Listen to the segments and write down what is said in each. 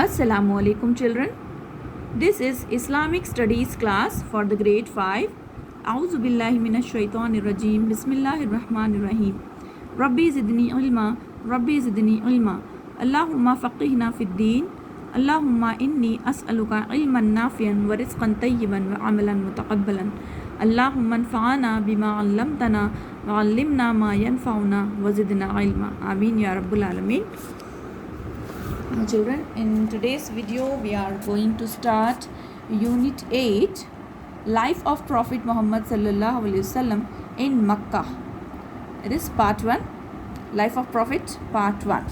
Assalamu alaikum children. This is Islamic Studies class for the grade 5. A'udhu billahi minash shaitanir rajim. Bismillahir rahmanir rahim. Rabbi zidni ilma. Rabbi zidni ilma. Allahumma faqihna fid deen. Allahumma inni as'aluka ilman nafiyan wa rizqan tayyiban wa amalan mutaqabbalan. Allahumma anfa'ana bima 'allamtana wa 'allimna ma yanfa'una wa zidna ilma. Ameen ya rabbul alamin. Children, in today's video we are going to start unit 8, life of Prophet Muhammad sallallahu alaihi wasallam in Makkah. It is part 1, life of Prophet, part 1.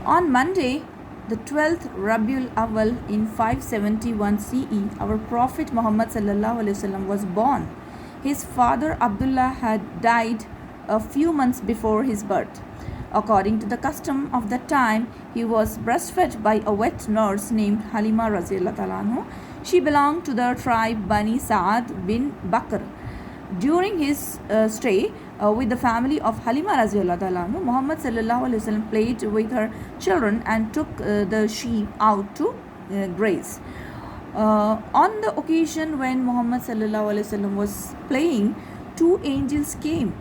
On Monday, the 12th Rabiul Awwal in 571 CE, our Prophet Muhammad sallallahu alaihi wasallam was born. His father Abdullah had died a few months before his birth. According to the custom of the time, he was breastfed by a wet nurse named Halima radhiyallahu ta'ala anhu. She belonged to the tribe Bani Sa'ad bin Bakr. During his stay with the family of Halima radhiyallahu ta'ala anhu, Muhammad sallallahu alaihi wasallam played with her children and took the sheep out to graze. On the occasion when Muhammad sallallahu alaihi wasallam was playing, two angels came.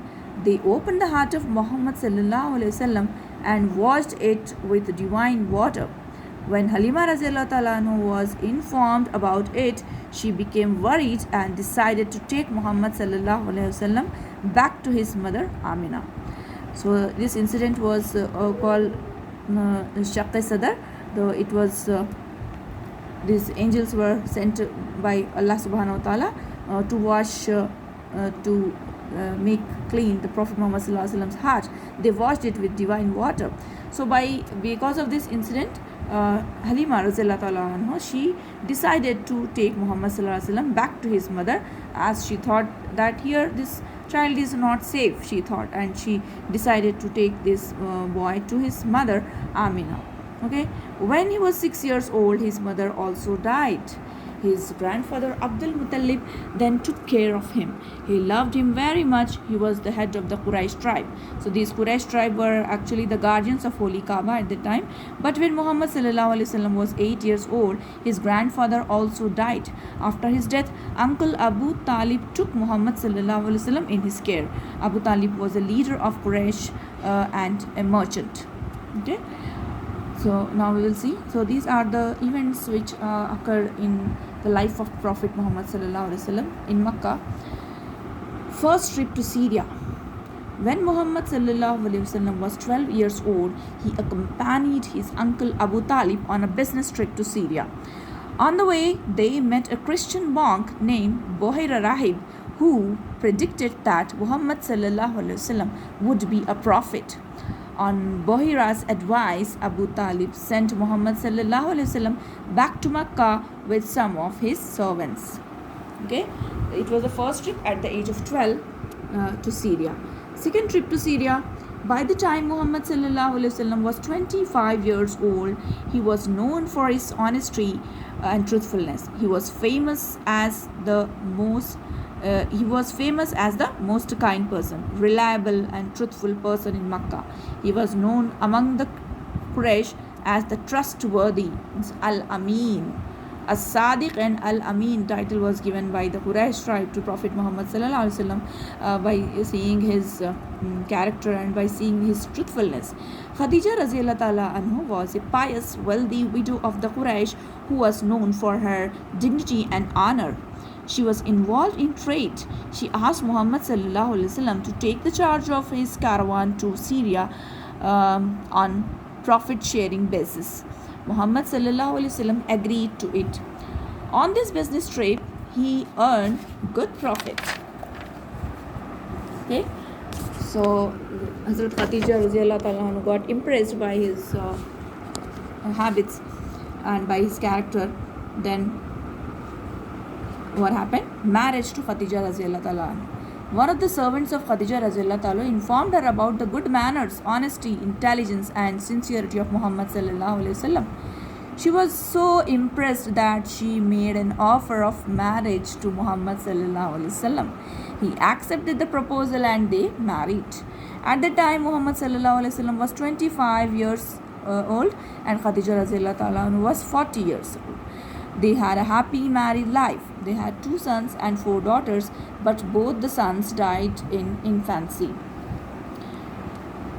They opened the heart of Muhammad sallallahu alaihi wasallam and washed it with divine water. When Halima radhiyallahu ta'ala anhu was informed about it, she became worried and decided to take Muhammad sallallahu alaihi wasallam back to his mother Amina. So this incident was called Shaqq Sadr. Though it was these angels were sent by Allah subhanahu wa ta'ala to wash to make clean the Prophet Muhammad sallallahu alaihi wasallam's heart. They washed it with divine water. So because of this incident, Halima radhiyallahu ta'ala anha, she decided to take Muhammad sallallahu alaihi wasallam back to his mother, as she thought that here this child is not safe, she thought, and she decided to take this boy to his mother Amina. Okay, when he was 6 years old, his mother also died. His grandfather Abdul Muttalib then took care of him. He loved him very much. He was the head of the Quraysh tribe. So these Quraysh tribe were actually the guardians of Holy Kaaba at the time. But when Muhammad sallallahu alaihi wasallam was 8 years old, his grandfather also died. After his death, Uncle Abu Talib took Muhammad sallallahu alaihi wasallam in his care. Abu Talib was a leader of Quraysh and a merchant. Okay. So now we will see. So these are the events which occurred in the life of Prophet Muhammad sallallahu alaihi wasallam in Makkah. First trip to Syria. When Muhammad sallallahu alaihi wasallam was 12 years old, he accompanied his uncle Abu Talib on a business trip to Syria. On the way, they met a Christian monk named Bohira Rahib, who predicted that Muhammad sallallahu alaihi wasallam would be a prophet. On Bohira's advice, Abu Talib sent Muhammad sallallahu alaihi wasallam back to Makkah with some of his servants. Okay, it was the first trip at the age of 12 to Syria. Second trip to Syria. By the time Muhammad sallallahu alaihi wasallam was 25 years old, he was known for his honesty and truthfulness. He was famous as the most kind person, reliable and truthful person in Makkah. He was known among the Quraysh as the trustworthy, Al-Amin. As-Sadiq and Al-Amin title was given by the Quraysh tribe to Prophet Muhammad sallallahu alaihi wasallam by seeing his character and by seeing his truthfulness. Khadija radhiyallahu ta'ala anhu was a pious, wealthy widow of the Quraysh who was known for her dignity and honor. She was involved in trade. She asked Muhammad sallallahu alaihi wasallam to take the charge of his caravan to Syria on profit-sharing basis. Muhammad sallallahu alaihi wasallam agreed to it. On this business trip, he earned good profit. Okay, so Hazrat Khadija radhiyallahu ta'ala anha got impressed by his habits and by his character. Then what happened? Marriage to Khadija radhiyallahu ta'ala. One of the servants of Khadija radhiyallahu ta'ala informed her about the good manners, honesty, intelligence and sincerity of Muhammad sallallahu alaihi wasallam. She was so impressed that she made an offer of marriage to Muhammad sallallahu alaihi wasallam. He accepted the proposal and they married. At the time Muhammad sallallahu alaihi wasallam was 25 years old, and Khadija Raziyallahu Ta'ala anhu was 40 years old. They had a happy married life. They had 2 sons and 4 daughters, but both the sons died in infancy.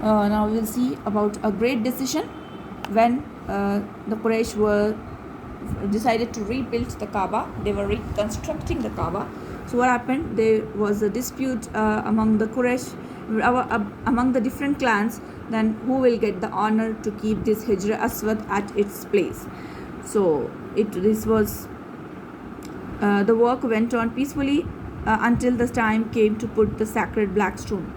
Now we will see about a great decision when the Quraysh were decided to rebuild the Kaaba. They were reconstructing the Kaaba. So what happened? There was a dispute among the Quraysh, among the different clans. Then who will get the honor to keep this Hijra Aswad at its place? So the work went on peacefully until the time came to put the sacred black stone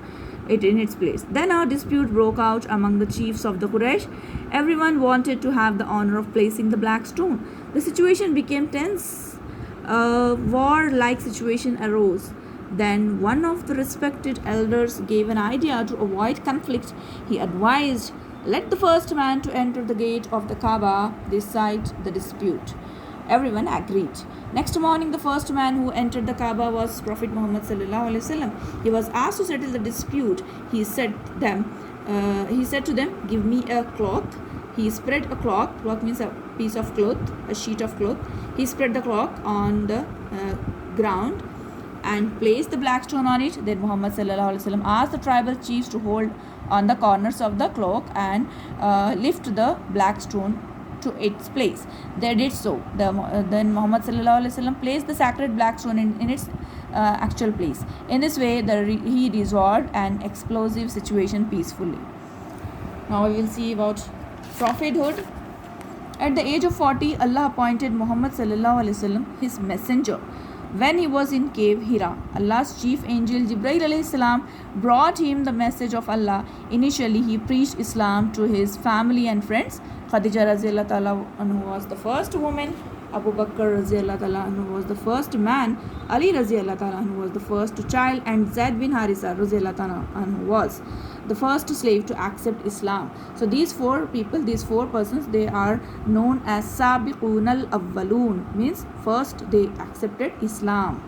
in its place. Then a dispute broke out among the chiefs of the Quraysh. Everyone wanted to have the honor of placing the black stone. The situation became tense. A war-like situation arose. Then one of the respected elders gave an idea to avoid conflict. He advised, let the first man to enter the gate of the Kaaba decide the dispute. Everyone agreed. Next morning, the first man who entered the Kaaba was Prophet Muhammad sallallahu alaihi wasallam. He was asked to settle the dispute. He said to them, give me a cloth. He spread a cloth. Cloth means a piece of cloth, a sheet of cloth. He spread the cloth on the ground and placed the black stone on it. Then Muhammad sallallahu alaihi wasallam asked the tribal chiefs to hold on the corners of the cloth and lift the black stone to its place. They did so. Then Muhammad sallallahu alaihi wasallam placed the sacred black stone in its actual place. In this way, he resolved an explosive situation peacefully. Now we will see about prophethood. At the age of 40, Allah appointed Muhammad sallallahu alaihi wasallam his messenger. When he was in cave Hira, Allah's chief angel Jibreel alayhi salam brought him the message of Allah. Initially, he preached Islam to his family and friends. Khadija Raziyallahu Ta'ala anhu was the first woman. Abu Bakr Raziyallahu Ta'ala anhu was the first man. Ali Raziyallahu Ta'ala anhu was the first child, and Zaid bin Harisa Raziyallahu Ta'ala anhu was the first slave to accept Islam. So these 4 people, these 4 persons, they are known as Sabiqun al-Awwalun, means first they accepted Islam.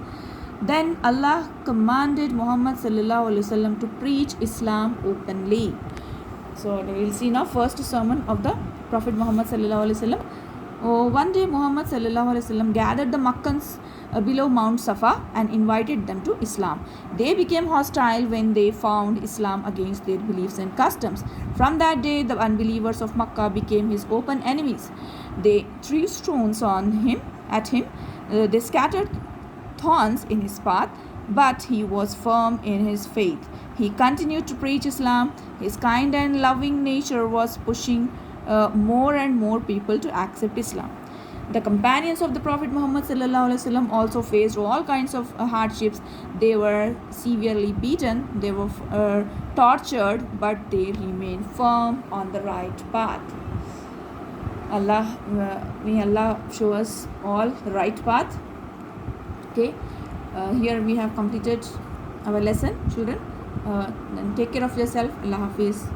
Then Allah commanded Muhammad sallallahu alaihi wasallam to preach Islam openly. So we will see now first sermon of the Prophet Muhammad sallallahu alaihi wasallam. One day Muhammad sallallahu alaihi wasallam gathered the Makkans below Mount Safa and invited them to Islam. They became hostile when they found Islam against their beliefs and customs. From that day, the unbelievers of Makkah became his open enemies. They threw stones at him. They scattered thorns in his path, but he was firm in his faith. He continued to preach Islam. His kind and loving nature was pushing more and more people to accept Islam. The companions of the Prophet Muhammad sallallahu alaihi wasallam also faced all kinds of hardships. They were severely beaten, they were tortured, but they remained firm on the right path. May Allah show us all the right path. Okay, here we have completed our lesson, children. Then take care of yourself. Allah Hafiz.